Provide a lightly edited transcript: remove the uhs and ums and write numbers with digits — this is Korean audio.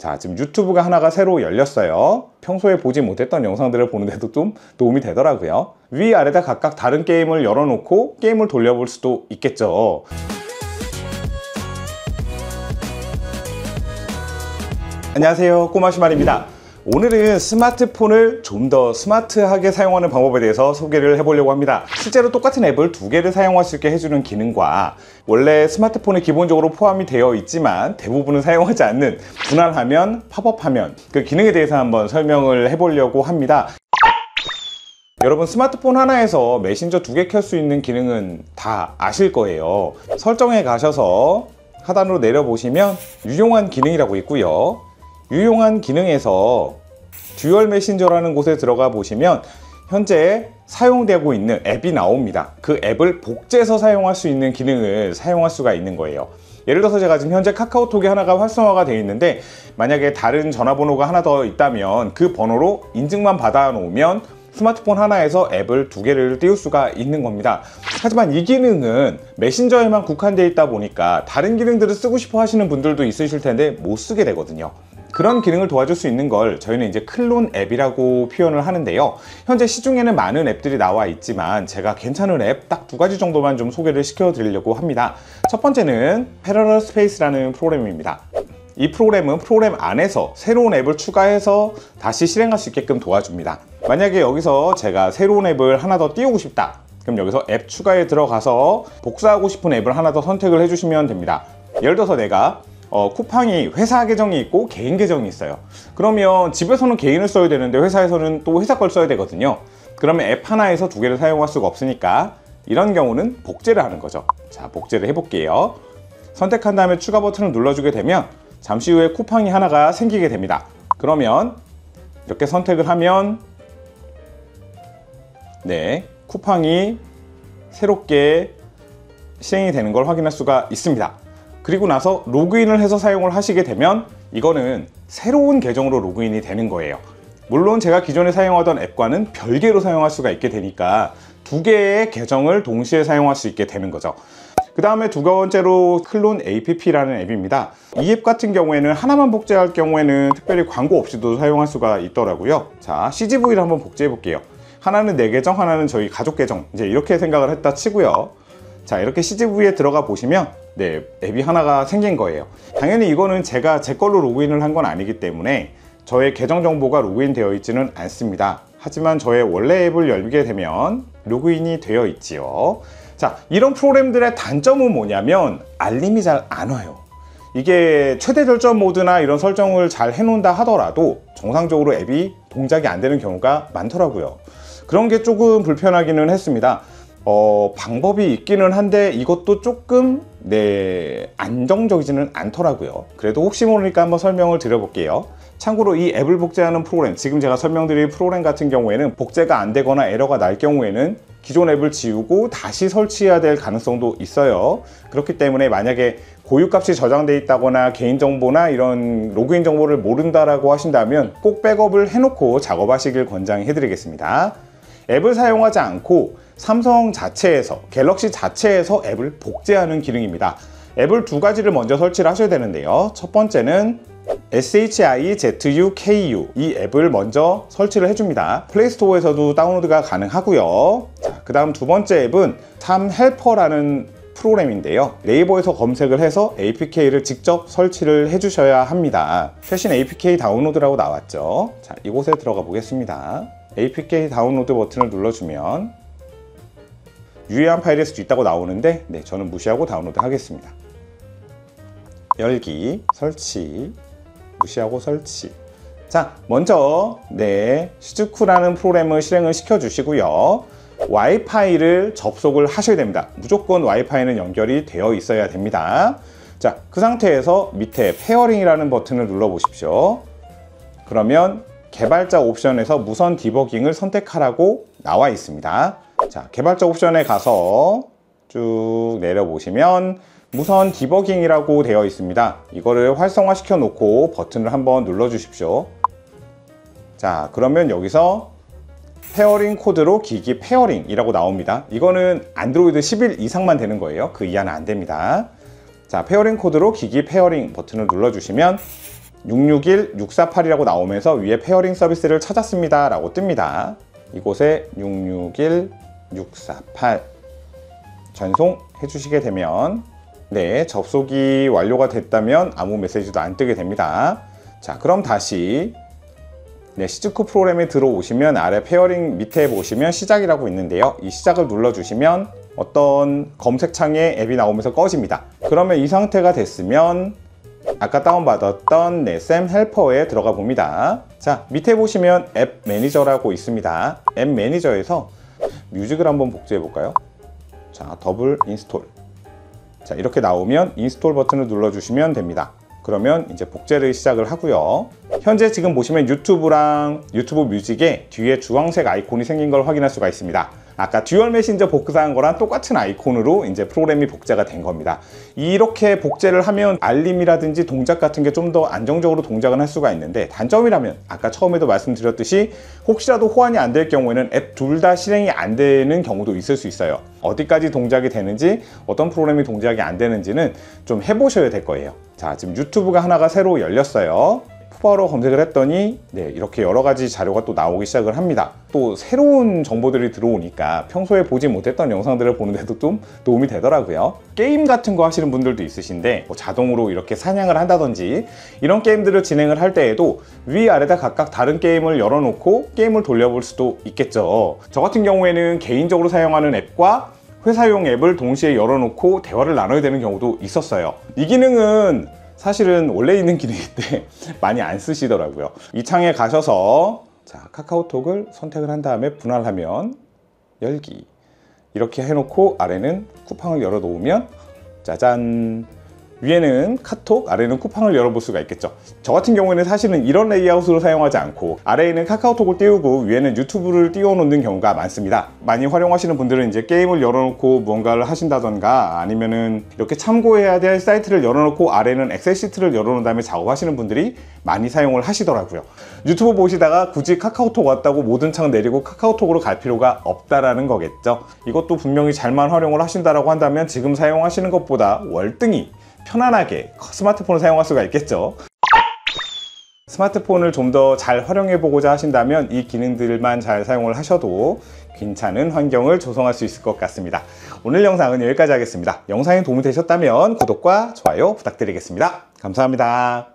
자, 지금 유튜브가 하나가 새로 열렸어요. 평소에 보지 못했던 영상들을 보는데도 좀 도움이 되더라고요. 위아래다 각각 다른 게임을 열어놓고 게임을 돌려볼 수도 있겠죠. 안녕하세요, 꼬마시말입니다. 오늘은 스마트폰을 좀 더 스마트하게 사용하는 방법에 대해서 소개를 해보려고 합니다. 실제로 똑같은 앱을 두 개를 사용할 수 있게 해주는 기능과 원래 스마트폰에 기본적으로 포함이 되어 있지만 대부분은 사용하지 않는 분할 화면, 팝업 화면, 그 기능에 대해서 한번 설명을 해보려고 합니다. 여러분, 스마트폰 하나에서 메신저 두 개 켤 수 있는 기능은 다 아실 거예요. 설정에 가셔서 하단으로 내려보시면 유용한 기능이라고 있고요. 유용한 기능에서 듀얼 메신저라는 곳에 들어가 보시면 현재 사용되고 있는 앱이 나옵니다. 그 앱을 복제해서 사용할 수 있는 기능을 사용할 수가 있는 거예요. 예를 들어서 제가 지금 현재 카카오톡이 하나가 활성화가 되어 있는데, 만약에 다른 전화번호가 하나 더 있다면 그 번호로 인증만 받아 놓으면 스마트폰 하나에서 앱을 두 개를 띄울 수가 있는 겁니다. 하지만 이 기능은 메신저에만 국한되어 있다 보니까 다른 기능들을 쓰고 싶어 하시는 분들도 있으실 텐데 못 쓰게 되거든요. 그런 기능을 도와줄 수 있는 걸 저희는 이제 클론 앱이라고 표현을 하는데요. 현재 시중에는 많은 앱들이 나와 있지만 제가 괜찮은 앱 딱 두 가지 정도만 좀 소개를 시켜 드리려고 합니다. 첫 번째는 패러럴 스페이스라는 프로그램입니다. 이 프로그램은 프로그램 안에서 새로운 앱을 추가해서 다시 실행할 수 있게끔 도와줍니다. 만약에 여기서 제가 새로운 앱을 하나 더 띄우고 싶다, 그럼 여기서 앱 추가에 들어가서 복사하고 싶은 앱을 하나 더 선택을 해주시면 됩니다. 예를 들어서 내가 쿠팡이 회사 계정이 있고 개인 계정이 있어요. 그러면 집에서는 개인을 써야 되는데 회사에서는 또 회사 걸 써야 되거든요. 그러면 앱 하나에서 두 개를 사용할 수가 없으니까 이런 경우는 복제를 하는 거죠. 자, 복제를 해볼게요. 선택한 다음에 추가 버튼을 눌러주게 되면 잠시 후에 쿠팡이 하나가 생기게 됩니다. 그러면 이렇게 선택을 하면 쿠팡이 새롭게 실행이 되는 걸 확인할 수가 있습니다. 그리고 나서 로그인을 해서 사용을 하시게 되면 이거는 새로운 계정으로 로그인이 되는 거예요. 물론 제가 기존에 사용하던 앱과는 별개로 사용할 수가 있게 되니까 두 개의 계정을 동시에 사용할 수 있게 되는 거죠. 그 다음에 두 번째로 클론 app라는 앱입니다. 이 앱 같은 경우에는 하나만 복제할 경우에는 특별히 광고 없이도 사용할 수가 있더라고요. 자, CGV를 한번 복제해 볼게요. 하나는 내 계정, 하나는 저희 가족 계정, 이제 이렇게 생각을 했다 치고요. 자, 이렇게 CGV에 들어가 보시면 앱이 하나가 생긴 거예요. 당연히 이거는 제가 제 걸로 로그인을 한 건 아니기 때문에 저의 계정 정보가 로그인 되어 있지는 않습니다. 하지만 저의 원래 앱을 열게 되면 로그인이 되어 있지요. 자, 이런 프로그램들의 단점은 뭐냐면 알림이 잘 안 와요. 이게 최대 절전 모드나 이런 설정을 잘 해놓는다 하더라도 정상적으로 앱이 동작이 안 되는 경우가 많더라고요. 그런 게 조금 불편하기는 했습니다. 방법이 있기는 한데 이것도 조금 안정적이지는 않더라고요. 그래도 혹시 모르니까 한번 설명을 드려볼게요. 참고로 이 앱을 복제하는 프로그램, 지금 제가 설명드릴 프로그램 같은 경우에는 복제가 안 되거나 에러가 날 경우에는 기존 앱을 지우고 다시 설치해야 될 가능성도 있어요. 그렇기 때문에 만약에 고유값이 저장되어 있다거나 개인정보나 이런 로그인 정보를 모른다라고 하신다면 꼭 백업을 해놓고 작업하시길 권장해 드리겠습니다. 앱을 사용하지 않고 삼성 자체에서, 갤럭시 자체에서 앱을 복제하는 기능입니다. 앱을 두 가지를 먼저 설치를 하셔야 되는데요. 첫 번째는 SHIZUKU, 이 앱을 먼저 설치를 해줍니다. 플레이스토어에서도 다운로드가 가능하고요. 자, 그 다음 두 번째 앱은 참 헬퍼라는 프로그램인데요. 네이버에서 검색을 해서 APK를 직접 설치를 해주셔야 합니다. 최신 APK 다운로드라고 나왔죠. 자, 이곳에 들어가 보겠습니다. APK 다운로드 버튼을 눌러주면 유효한 파일일 수도 있다고 나오는데 저는 무시하고 다운로드 하겠습니다. 열기, 설치, 무시하고 설치. 자, 먼저 시즈쿠라는 프로그램을 실행을 시켜 주시고요. 와이파이를 접속을 하셔야 됩니다. 무조건 와이파이는 연결이 되어 있어야 됩니다. 자, 그 상태에서 밑에 페어링이라는 버튼을 눌러 보십시오. 그러면 개발자 옵션에서 무선 디버깅을 선택하라고 나와 있습니다. 자, 개발자 옵션에 가서 쭉 내려보시면 무선 디버깅이라고 되어 있습니다. 이거를 활성화 시켜 놓고 버튼을 한번 눌러 주십시오. 자, 그러면 여기서 페어링 코드로 기기 페어링이라고 나옵니다. 이거는 안드로이드 11 이상만 되는 거예요. 그 이하는 안 됩니다. 자, 페어링 코드로 기기 페어링 버튼을 눌러주시면 661, 648이라고 나오면서 위에 페어링 서비스를 찾았습니다 라고 뜹니다. 이곳에 661, 648 전송해 주시게 되면 네, 접속이 완료가 됐다면 아무 메시지도 안 뜨게 됩니다. 자, 그럼 다시 네, 시즈쿠 프로그램에 들어오시면 아래 페어링 밑에 보시면 시작이라고 있는데요. 이 시작을 눌러주시면 어떤 검색창에 앱이 나오면서 꺼집니다. 그러면 이 상태가 됐으면 아까 다운받았던 넷셈 헬퍼에 들어가 봅니다. 자, 밑에 보시면 앱 매니저라고 있습니다. 앱 매니저에서 뮤직을 한번 복제해 볼까요? 자, 더블 인스톨. 자, 이렇게 나오면 인스톨 버튼을 눌러주시면 됩니다. 그러면 이제 복제를 시작을 하고요. 현재 지금 보시면 유튜브랑 유튜브 뮤직에 뒤에 주황색 아이콘이 생긴 걸 확인할 수가 있습니다. 아까 듀얼 메신저 복사한 거랑 똑같은 아이콘으로 이제 프로그램이 복제가 된 겁니다. 이렇게 복제를 하면 알림이라든지 동작 같은 게 좀 더 안정적으로 동작을 할 수가 있는데, 단점이라면 아까 처음에도 말씀드렸듯이 혹시라도 호환이 안 될 경우에는 앱 둘 다 실행이 안 되는 경우도 있을 수 있어요. 어디까지 동작이 되는지, 어떤 프로그램이 동작이 안 되는지는 좀 해보셔야 될 거예요. 자, 지금 유튜브가 하나가 새로 열렸어요. 푸바로 검색을 했더니 네, 이렇게 여러 가지 자료가 또 나오기 시작을 합니다. 또 새로운 정보들이 들어오니까 평소에 보지 못했던 영상들을 보는데도 좀 도움이 되더라고요. 게임 같은 거 하시는 분들도 있으신데 뭐 자동으로 이렇게 사냥을 한다든지 이런 게임들을 진행을 할 때에도 위아래다 각각 다른 게임을 열어놓고 게임을 돌려볼 수도 있겠죠. 저 같은 경우에는 개인적으로 사용하는 앱과 회사용 앱을 동시에 열어놓고 대화를 나눠야 되는 경우도 있었어요. 이 기능은 사실은 원래 있는 기능인데 많이 안 쓰시더라고요. 이 창에 가셔서 자, 카카오톡을 선택을 한 다음에 분할하면 열기 이렇게 해놓고 아래는 쿠팡을 열어 놓으면 짜잔, 위에는 카톡, 아래는 쿠팡을 열어볼 수가 있겠죠. 저 같은 경우에는 사실은 이런 레이아웃으로 사용하지 않고 아래에는 카카오톡을 띄우고 위에는 유튜브를 띄워놓는 경우가 많습니다. 많이 활용하시는 분들은 이제 게임을 열어놓고 무언가를 하신다던가 아니면은 이렇게 참고해야 될 사이트를 열어놓고 아래는 엑셀 시트를 열어놓은 다음에 작업하시는 분들이 많이 사용을 하시더라고요. 유튜브 보시다가 굳이 카카오톡 왔다고 모든 창 내리고 카카오톡으로 갈 필요가 없다라는 거겠죠. 이것도 분명히 잘만 활용을 하신다라고 한다면 지금 사용하시는 것보다 월등히 편안하게 스마트폰을 사용할 수가 있겠죠. 스마트폰을 좀 더 잘 활용해 보고자 하신다면 이 기능들만 잘 사용을 하셔도 괜찮은 환경을 조성할 수 있을 것 같습니다. 오늘 영상은 여기까지 하겠습니다. 영상이 도움이 되셨다면 구독과 좋아요 부탁드리겠습니다. 감사합니다.